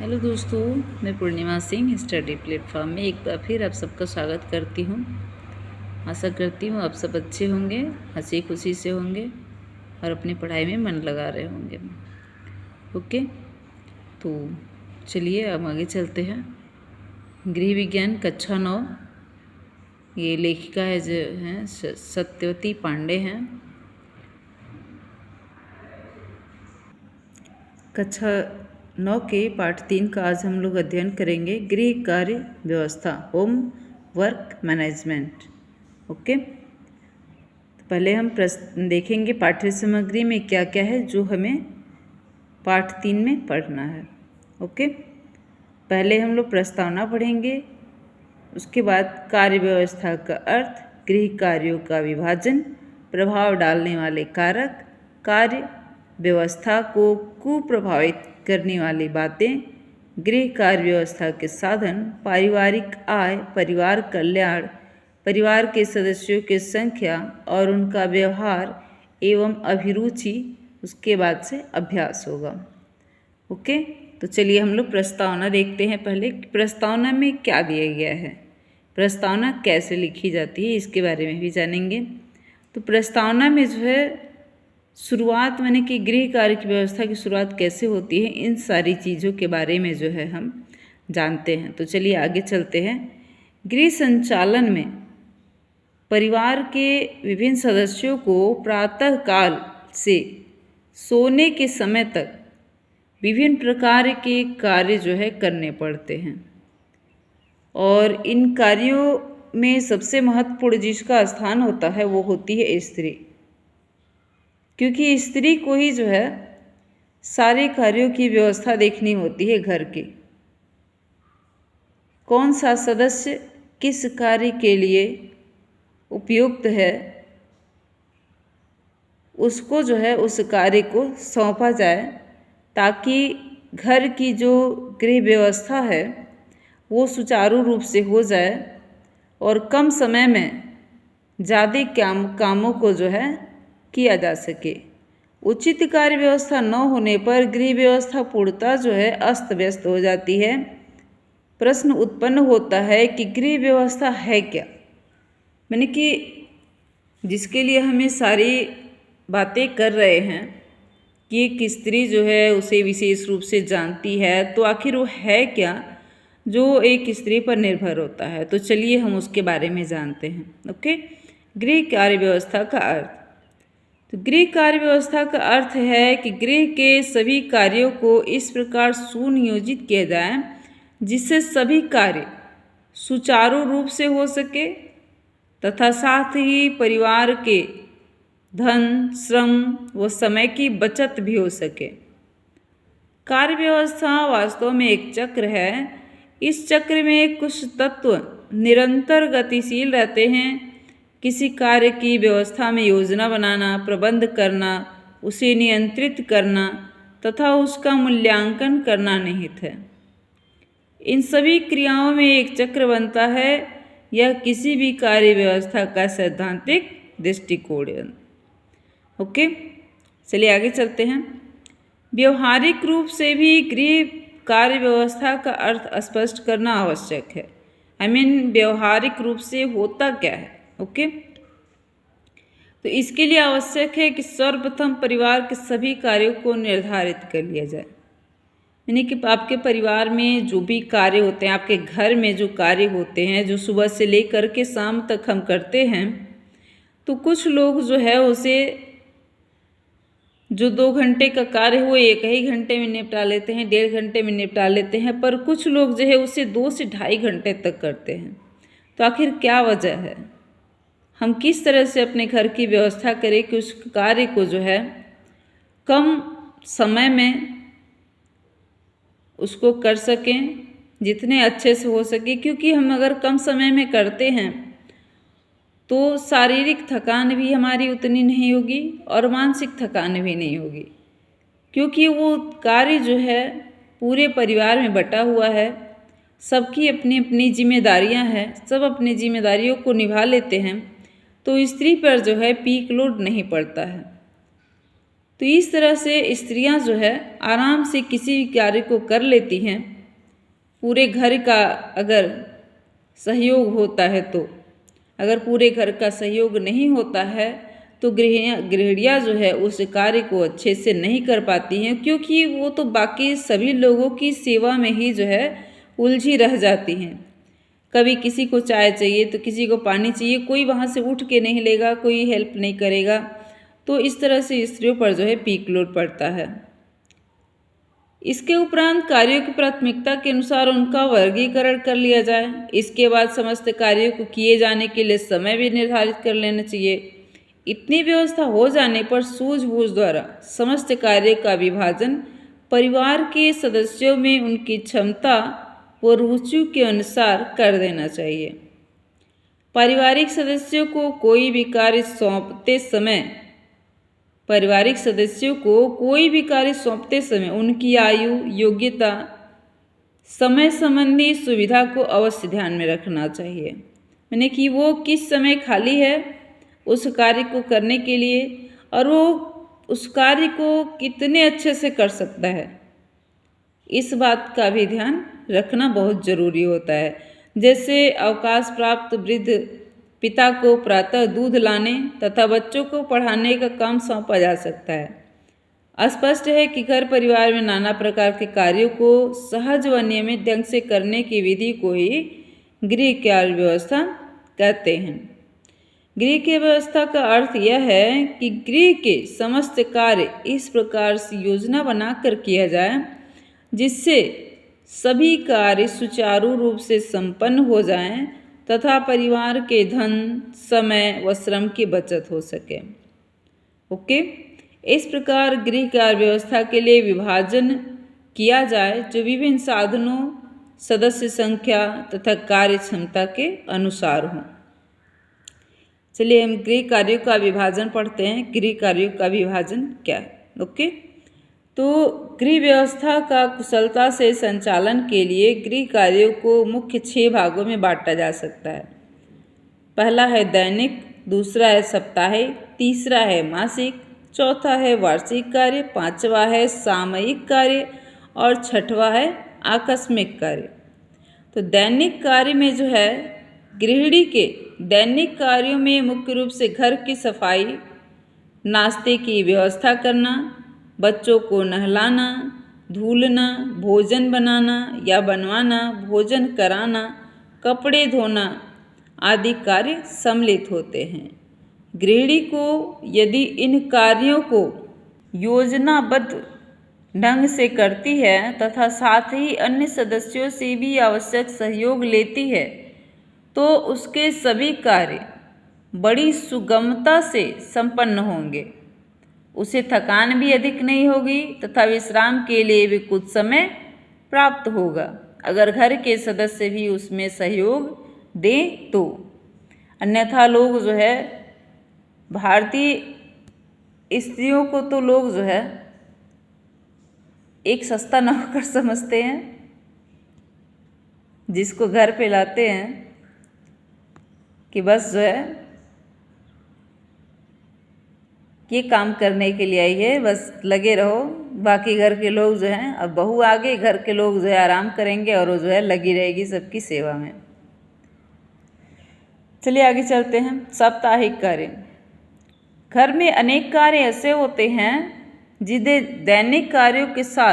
Hello दोस्तों, मैं पूर्णिमा Singh study platform में एक बार फिर आप सबका स्वागत करती हूँ। आशा करती हूँ आप सब अच्छे होंगे, हंसी खुशी से होंगे और अपनी पढ़ाई में मन लगा रहे होंगे। ओके, तो चलिए अब आगे चलते हैं। गृह विज्ञान कक्षा 9, ये लेखिका है जो हैं सत्यवती पांडे हैं। कक्षा 9 के पाठ 3 का आज हम लोग अध्ययन करेंगे, गृह कार्य व्यवस्था, होम वर्क मैनेजमेंट। ओके, तो पहले हम देखेंगे पाठ्य सामग्री में क्या क्या है जो हमें पाठ 3 में पढ़ना है। ओके, पहले हम लोग प्रस्तावना पढ़ेंगे, उसके बाद कार्य व्यवस्था का अर्थ, गृह कार्यों का विभाजन, प्रभाव डालने वाले कारक, कार्य व्यवस्था को कुप्रभावित करने वाली बातें, गृह कार्य व्यवस्था के साधन, पारिवारिक आय, परिवार कल्याण, परिवार के सदस्यों की संख्या और उनका व्यवहार एवं अभिरुचि। उसके बाद से अभ्यास होगा। ओके, तो चलिए हम लोग प्रस्तावना देखते हैं। पहले प्रस्तावना में क्या दिया गया है, प्रस्तावना कैसे लिखी जाती है, इसके बारे में भी जानेंगे। तो प्रस्तावना में जो है शुरुआत माने कि गृह कार्य की व्यवस्था की शुरुआत कैसे होती है, इन सारी चीज़ों के बारे में जो है हम जानते हैं। तो चलिए आगे चलते हैं। गृह संचालन में परिवार के विभिन्न सदस्यों को प्रातः काल से सोने के समय तक विभिन्न प्रकार के कार्य जो है करने पड़ते हैं, और इन कार्यों में सबसे महत्वपूर्ण जिसका स्थान होता है वो होती है स्त्री, क्योंकि स्त्री को ही जो है सारे कार्यों की व्यवस्था देखनी होती है। घर की कौन सा सदस्य किस कार्य के लिए उपयुक्त है, उसको जो है उस कार्य को सौंपा जाए, ताकि घर की जो गृह व्यवस्था है वो सुचारू रूप से हो जाए और कम समय में ज़्यादा कामों को जो है किया जा सके। उचित कार्य व्यवस्था न होने पर गृह व्यवस्था पूर्णतः जो है अस्त व्यस्त हो जाती है। प्रश्न उत्पन्न होता है कि गृह व्यवस्था है क्या, माने कि जिसके लिए हमें सारी बातें कर रहे हैं कि एक स्त्री जो है उसे विशेष रूप से जानती है, तो आखिर वो है क्या जो एक स्त्री पर निर्भर होता है। तो चलिए हम उसके बारे में जानते हैं। ओके, गृह कार्य व्यवस्था का अर्थ। तो गृह कार्य व्यवस्था का अर्थ है कि गृह के सभी कार्यों को इस प्रकार सुनियोजित किया जाए जिससे सभी कार्य सुचारू रूप से हो सके तथा साथ ही परिवार के धन, श्रम व समय की बचत भी हो सके। कार्य व्यवस्था वास्तव में एक चक्र है। इस चक्र में कुछ तत्व निरंतर गतिशील रहते हैं। किसी कार्य की व्यवस्था में योजना बनाना, प्रबंध करना, उसे नियंत्रित करना तथा उसका मूल्यांकन करना निहित है। इन सभी क्रियाओं में एक चक्र बनता है। यह किसी भी कार्य व्यवस्था का सैद्धांतिक दृष्टिकोण है। ओके, चलिए आगे चलते हैं। व्यवहारिक रूप से भी गृह कार्य व्यवस्था का अर्थ स्पष्ट करना आवश्यक है। व्यवहारिक रूप से होता क्या है। ओके, तो इसके लिए आवश्यक है कि सर्वप्रथम परिवार के सभी कार्यों को निर्धारित कर लिया जाए। यानी कि आपके परिवार में जो भी कार्य होते हैं, आपके घर में जो कार्य होते हैं, जो सुबह से लेकर के शाम तक हम करते हैं, तो कुछ लोग जो है उसे जो 2 घंटे का कार्य वो 1 ही घंटे में निपटा लेते हैं, 1.5 घंटे में निपटा लेते हैं, पर कुछ लोग जो है उसे 2 से 2.5 घंटे तक करते हैं। तो आखिर क्या वजह है? हम किस तरह से अपने घर की व्यवस्था करें कि उस कार्य को जो है कम समय में उसको कर सकें, जितने अच्छे से हो सके। क्योंकि हम अगर कम समय में करते हैं तो शारीरिक थकान भी हमारी उतनी नहीं होगी और मानसिक थकान भी नहीं होगी, क्योंकि वो कार्य जो है पूरे परिवार में बटा हुआ है। सबकी अपनी अपनी जिम्मेदारियां हैं, सब अपनी जिम्मेदारियों को निभा लेते हैं, तो स्त्री पर जो है पीक लोड नहीं पड़ता है। तो इस तरह से स्त्रियां जो है आराम से किसी भी कार्य को कर लेती हैं पूरे घर का अगर सहयोग होता है तो, अगर पूरे घर का सहयोग नहीं होता है तो गृहिणियाँ जो है उस कार्य को अच्छे से नहीं कर पाती हैं, क्योंकि वो तो बाकी सभी लोगों की सेवा में ही जो है उलझी रह जाती हैं। कभी किसी को चाय चाहिए तो किसी को पानी चाहिए, कोई वहाँ से उठ के नहीं लेगा, कोई हेल्प नहीं करेगा। तो इस तरह से स्त्रियों पर जो है पीक लोड पड़ता है। इसके उपरांत कार्यों की प्राथमिकता के अनुसार उनका वर्गीकरण कर लिया जाए। इसके बाद समस्त कार्यों को किए जाने के लिए समय भी निर्धारित कर लेना चाहिए। इतनी व्यवस्था हो जाने पर सूझबूझ द्वारा समस्त कार्य का विभाजन परिवार के सदस्यों में उनकी क्षमता व रुचि के अनुसार कर देना चाहिए। पारिवारिक सदस्यों को कोई भी कार्य सौंपते समय उनकी आयु, योग्यता, समय संबंधी सुविधा को अवश्य ध्यान में रखना चाहिए। यानी कि वो किस समय खाली है उस कार्य को करने के लिए, और वो उस कार्य को कितने अच्छे से कर सकता है, इस बात का भी ध्यान रखना बहुत जरूरी होता है। जैसे अवकाश प्राप्त वृद्ध पिता को प्रातः दूध लाने तथा बच्चों को पढ़ाने का काम सौंपा जा सकता है। स्पष्ट है कि घर परिवार में नाना प्रकार के कार्यों को सहज व नियमित ढंग से करने की विधि को ही गृह कार्य व्यवस्था कहते हैं। गृह की व्यवस्था का अर्थ यह है कि गृह के समस्त कार्य इस प्रकार से योजना बनाकर किया जाए जिससे सभी कार्य सुचारू रूप से संपन्न हो जाएं तथा परिवार के धन, समय व श्रम की बचत हो सके। ओके, इस प्रकार गृह कार्य व्यवस्था के लिए विभाजन किया जाए जो विभिन्न साधनों, सदस्य संख्या तथा कार्य क्षमता के अनुसार हो। चलिए हम गृह कार्यों का विभाजन पढ़ते हैं। गृह कार्यों का विभाजन क्या है? ओके, तो गृह व्यवस्था का कुशलता से संचालन के लिए गृह कार्यों को मुख्य 6 भागों में बांटा जा सकता है। पहला है दैनिक, दूसरा है साप्ताहिक, तीसरा है मासिक, चौथा है वार्षिक कार्य, पांचवा है सामयिक कार्य और छठवां है आकस्मिक कार्य। तो दैनिक कार्य में जो है गृहिणी के दैनिक कार्यों में मुख्य रूप से घर की सफाई, नाश्ते की व्यवस्था करना, बच्चों को नहलाना, धुलना, भोजन बनाना या बनवाना, भोजन कराना, कपड़े धोना आदि कार्य सम्मिलित होते हैं। गृहिणी को यदि इन कार्यों को योजनाबद्ध ढंग से करती है तथा साथ ही अन्य सदस्यों से भी आवश्यक सहयोग लेती है तो उसके सभी कार्य बड़ी सुगमता से संपन्न होंगे। उसे थकान भी अधिक नहीं होगी तथा विश्राम के लिए भी कुछ समय प्राप्त होगा, अगर घर के सदस्य भी उसमें सहयोग दें तो। अन्यथा लोग जो है भारतीय स्त्रियों को तो लोग जो है एक सस्ता नौकर समझते हैं जिसको घर पे लाते हैं कि बस जो है ये काम करने के लिए आई है, बस लगे रहो, बाकी घर के लोग जो हैं, अब बहू आगे घर के लोग जो है आराम करेंगे और वो जो है लगी रहेगी सबकी सेवा में। चलिए आगे चलते हैं। साप्ताहिक कार्य। घर में अनेक कार्य ऐसे होते हैं जिन्हें दैनिक कार्यों के साथ